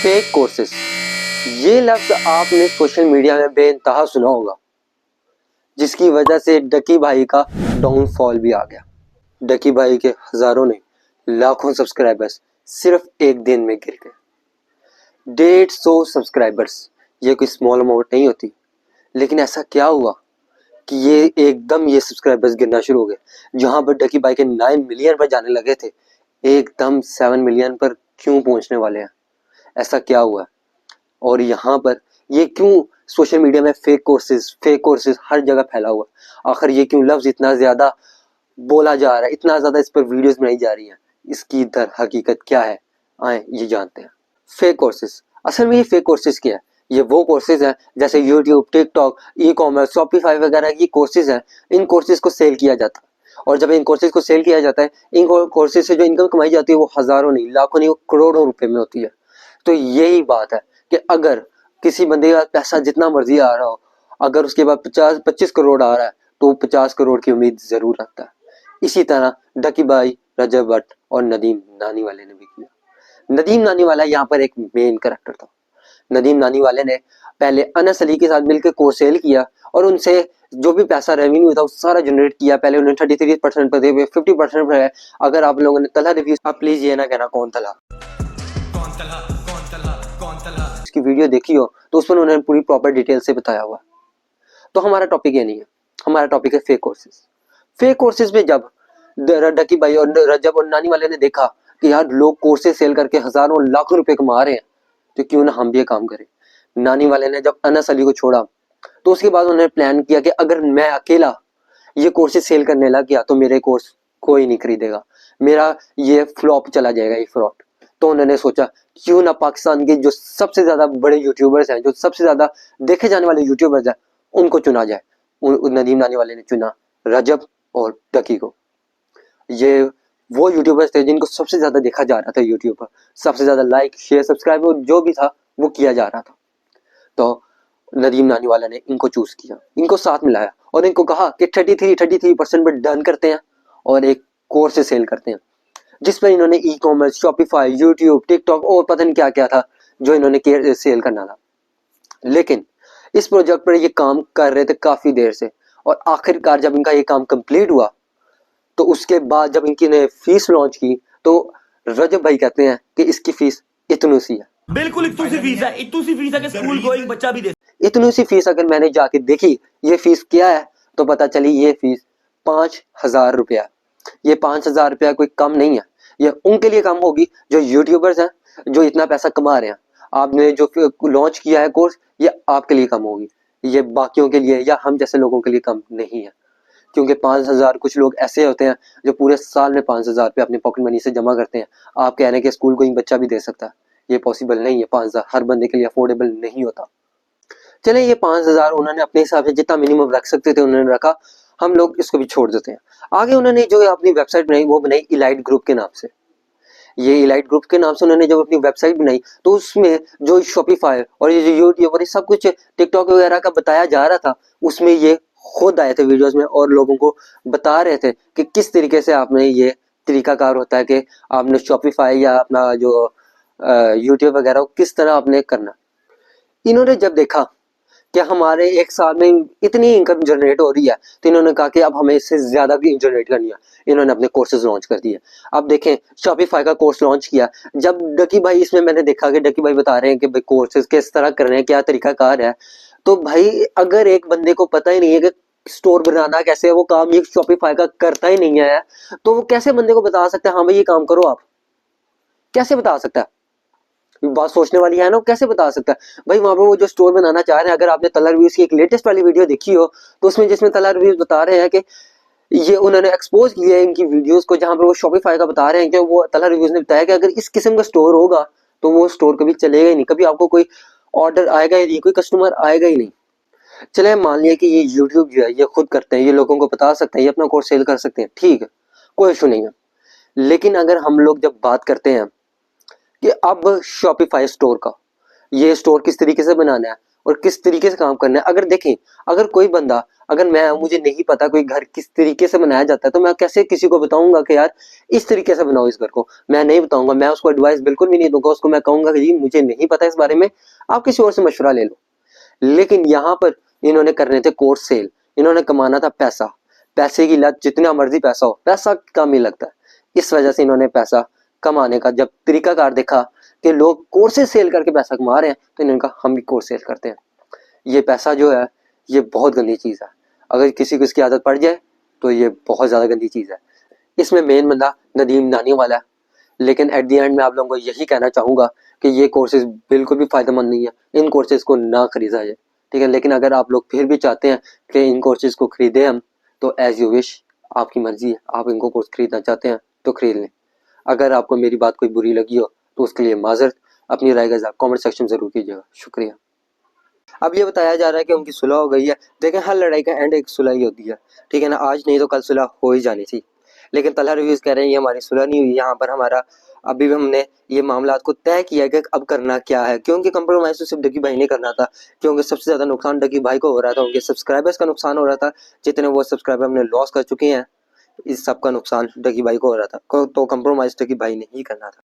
Fake courses, ये लफ्ज आपने सोशल मीडिया में बेइंतहा सुना होगा, जिसकी वजह से डकी भाई का डाउनफॉल भी आ गया। डकी भाई के हजारों नहीं लाखों सब्सक्राइबर्स सिर्फ एक दिन में गिर गए। 150 सब्सक्राइबर्स, ये कोई स्मॉल अमाउंट नहीं होती, लेकिन ऐसा क्या हुआ कि ये एकदम ये सब्सक्राइबर्स गिरना शुरू हो गए। जहां पर डकी भाई के 9 मिलियन पर जाने लगे थे, एकदम 7 मिलियन पर क्यों पहुंचने वाले हैं? ऐसा क्या हुआ? और यहाँ पर ये क्यों सोशल मीडिया में फेक कोर्सेज हर जगह फैला हुआ? आखिर ये क्यों लफ्ज इतना ज्यादा बोला जा रहा है, इतना ज्यादा इस पर वीडियोस बनाई जा रही हैं? इसकी दर हकीकत क्या है, आए ये जानते हैं। फेक कोर्सेज, असल में ये फेक कोर्सेज क्या है? ये वो कोर्सेज हैं जैसे YouTube, TikTok, e commerce, Shopify वगैरह की कोर्सेज हैं। इन कोर्सेज को सेल किया जाता है, और जब इन कोर्सेज को सेल किया जाता है, इन कोर्सेज से जो इनकम कमाई जाती है वो हजारों नहीं, लाखों नहीं, वो करोड़ों रुपए में होती है। तो यही बात है कि अगर किसी बंदे का पैसा जितना मर्जी आ रहा हो, अगर उसके बाद 50-25 करोड़ आ रहा है तो वो 50 करोड़ की उम्मीद जरूर रखता है। इसी तरह डकी भाई, रजब भट्ट और नदीम नानी वाले ने भी किया। नदीम नानी वाला यहाँ पर एक मेन कैरेक्टर था। नदीम नानी वाले ने पहले अनस अली के साथ मिलकर कोर्स सेल किया और उनसे जो भी पैसा रेवेन्यू था वो सारा जनरेट किया। पहले उन्होंने 33% पर दे, 50% पर है। अगर आप लोगों ने तला रिव्यू, आप प्लीज ये ना कहना कौन तला इसकी वीडियो देखी हो तो उसमें उन्होंने पूरी प्रॉपर डिटेल से बताया हुआ। तो हमारा टॉपिक ये नहीं है, हमारा टॉपिक है फेक कोर्सेज। फेक कोर्सेज में जब डकी भाई और रजब और नानी वाले ने देखा कि यार लोग कोर्सेज सेल करके हजारों लाखों रुपए कमा रहे हैं, तो क्यों ना हम भी ये काम करें। नानी वाले ने जब अनस अली को छोड़ा तो उसके बाद उन्होंने प्लान किया कि अगर मैं अकेला ये कोर्सेज सेल करने लग गया तो मेरे कोर्स कोई नहीं खरीदेगा, मेरा ये फ्लॉप चला जाएगा, ये फ्रॉड। तो उन्होंने सोचा क्यों ना पाकिस्तान के जो सबसे ज्यादा बड़े यूट्यूबर्स हैं, जो सबसे ज्यादा देखे जाने वाले यूट्यूबर्स हैं, उनको चुना जाए। नदीम नानी वाले ने चुना रजब और डकी को। ये वो यूट्यूबर्स थे जिनको सबसे ज्यादा देखा जा रहा था यूट्यूब पर, सबसे ज्यादा लाइक, शेयर, सब्सक्राइब जो भी था वो किया जा रहा था। तो नदीम नानी वाला ने इनको चूज किया, इनको साथ मिलाया और इनको कहा कि 33% पर डन करते हैं और एक कोर्स से सेल करते हैं, जिस पर इन्होंने e commerce, Shopify, YouTube, TikTok और पता नहीं क्या क्या था जो इन्होंने सेल करना था। लेकिन इस प्रोजेक्ट पर ये काम कर रहे थे काफी देर से, और आखिरकार जब इनका ये काम कंप्लीट हुआ तो उसके बाद जब इनकी ने फीस लॉन्च की तो रजब भाई कहते हैं कि इसकी फीस इतनी सी है। बिल्कुल इतनी सी फीस है, इतनी सी फीस है कि स्कूल गोइंग बच्चा भी दे। इतनी सी फीस अगर मैंने जाके देखी ये फीस क्या है तो पता चली ये फीस 5,000 रुपया। ये 5,000 रुपया कोई कम नहीं है। ये उनके लिए कम होगी जो यूट्यूबर्स हैं, जो इतना पैसा कमा रहे हैं। आपने जो लॉन्च किया है कोर्स, ये आपके लिए कम होगी, ये बाकियों के लिए या हम जैसे लोगों के लिए कम नहीं है। क्योंकि 5,000, कुछ लोग ऐसे होते हैं जो पूरे साल में 5,000 रुपये अपने पॉकेट मनी से जमा करते हैं। आप कह रहे हैं कि स्कूल गोइंग बच्चा भी दे सकता है, ये पॉसिबल नहीं है। 5,000 हर बंदे के लिए अफोर्डेबल नहीं होता। चले ये 5,000 उन्होंने अपने हिसाब से जितना मिनिमम रख सकते थे उन्होंने रखा, हम लोग इसको भी छोड़ देते हैं। आगे उन्होंने जो अपनी वेबसाइट बनाई वो बनाई इलाइट ग्रुप के नाम से। ये इलाइट ग्रुप के नाम से उन्होंने जब अपनी वेबसाइट बनाई तो उसमें जो शॉपिफाई और ये जो यूट्यूब और ये सब कुछ टिकटॉक वगैरह का बताया जा रहा था, उसमें ये खुद आए थे वीडियोस में और लोगों को बता रहे थे कि किस तरीके से आपने ये तरीकाकार होता है कि आपने शॉपिफाई या अपना जो यूट्यूब वगैरह किस तरह आपने करना। इन्होंने जब देखा कि हमारे एक साल में इतनी इनकम जनरेट हो रही है तो इन्होंने कहा कि अब हमें इससे ज्यादा भी जनरेट करनी है। इन्होंने अपने कोर्सेज लॉन्च कर दिए। अब देखें शॉपिफाई का कोर्स लॉन्च किया। जब डकी भाई, इसमें मैंने देखा कि डकी भाई बता रहे हैं कि भाई कोर्सेज किस तरह करने हैं, क्या तरीकाकार है। तो भाई अगर एक बंदे को पता ही नहीं है कि स्टोर बनाना कैसे है, वो काम ये शॉपिफाई का करता ही नहीं है, तो वो कैसे बंदे को बता सकता है हाँ भाई ये काम करो? आप कैसे बता सकता है? बात सोचने वाली है ना, कैसे बता सकता है भाई? वहां पर वो जो स्टोर बनाना चाह रहे हैं, अगर आपने तला रिव्यूज की एक लेटेस्ट वाली वीडियो देखी हो तो उसमें जिसमें तला रिव्यूज बता रहे हैं कि ये उन्होंने एक्सपोज किया है इनकी वीडियोस को, जहां पर वो शॉपिफाई का बता रहे हैं कि वो तला रिव्यूज ने बताया कि अगर इस किस्म का स्टोर होगा तो वो स्टोर कभी चलेगा ही नहीं, कभी आपको कोई ऑर्डर आएगा ही नहीं, कोई कस्टमर आएगा ही नहीं। चले मान लिया कि ये यूट्यूब जो है ये खुद करते हैं, ये लोगों को बता सकते हैं, ये अपना कोर्स सेल कर सकते हैं, ठीक है, कोई इशू नहीं है। लेकिन अगर हम लोग जब बात करते हैं कि अब शॉपिफाई स्टोर का, ये स्टोर किस तरीके से बनाना है, और किस तरीके से काम करना है। अगर देखें, अगर कोई बंदा, अगर मुझे नहीं पता कोई घर किस तरीके से बनाया जाता है, तो मैं कैसे किसी को बताऊंगा कि यार इस तरीके से बनाओ इस घर को, मैं नहीं बताऊंगा। मैं उसको एडवाइस बिल्कुल भी नहीं दूंगा, उसको मैं कहूंगा कि जी मुझे नहीं पता इस बारे में, आप किसी और से मशवरा ले लो। लेकिन यहाँ पर इन्होंने करने थे कोर्स सेल, इन्होंने कमाना था पैसा, पैसे की लत, जितना मर्जी पैसा हो, पैसा कम ही लगता है। इस वजह से इन्होंने पैसा कमाने का जब तरीकाकार देखा कि लोग कोर्सेज सेल करके पैसा कमा रहे हैं, तो इन्होंने कहा हम भी कोर्स सेल करते हैं। ये पैसा जो है ये बहुत गंदी चीज़ है, अगर किसी को इसकी आदत पड़ जाए तो ये बहुत ज़्यादा गंदी चीज़ है। इसमें मेन बंदा नदीम नानी वाला है। लेकिन एट द एंड मैं आप लोगों को यही कहना चाहूँगा कि ये कोर्सेज बिल्कुल भी फ़ायदेमंद नहीं है, इन कोर्सेज को ना खरीदा जाए, ठीक है। लेकिन अगर आप लोग फिर भी चाहते हैं कि इन कोर्सेज को खरीदें हम, तो एज़ यू विश, आपकी मर्ज़ी है, आप इनको कोर्स खरीदना चाहते हैं तो खरीद लें। अगर आपको मेरी बात कोई बुरी लगी हो तो उसके लिए माजरत, अपनी राय का कमेंट सेक्शन ज़रूर कीजिएगा। शुक्रिया। अब ये बताया जा रहा है कि उनकी सुलह हो गई है। देखें, हर लड़ाई का एंड एक सुलह ही होती है, ठीक है ना। आज नहीं तो कल सुलह हो ही जानी थी। लेकिन तलहा रिव्यूज़ कह रहे हैं ये हमारी सुलह नहीं हुई, यहाँ पर हमारा अभी भी हमने ये मामला को तय किया कि अब करना क्या है, क्योंकि कंप्रोमाइज़ तो सिर्फ डकी भाई ने करना था, क्योंकि सबसे ज़्यादा नुकसान डकी भाई को हो रहा था, उनके सब्सक्राइबर्स का नुकसान हो रहा था। जितने वो सब्सक्राइबर हमने लॉस कर चुके हैं, इस सब का नुकसान डकी भाई को हो रहा था, तो कंप्रोमाइज़ डकी भाई ने ही करना था।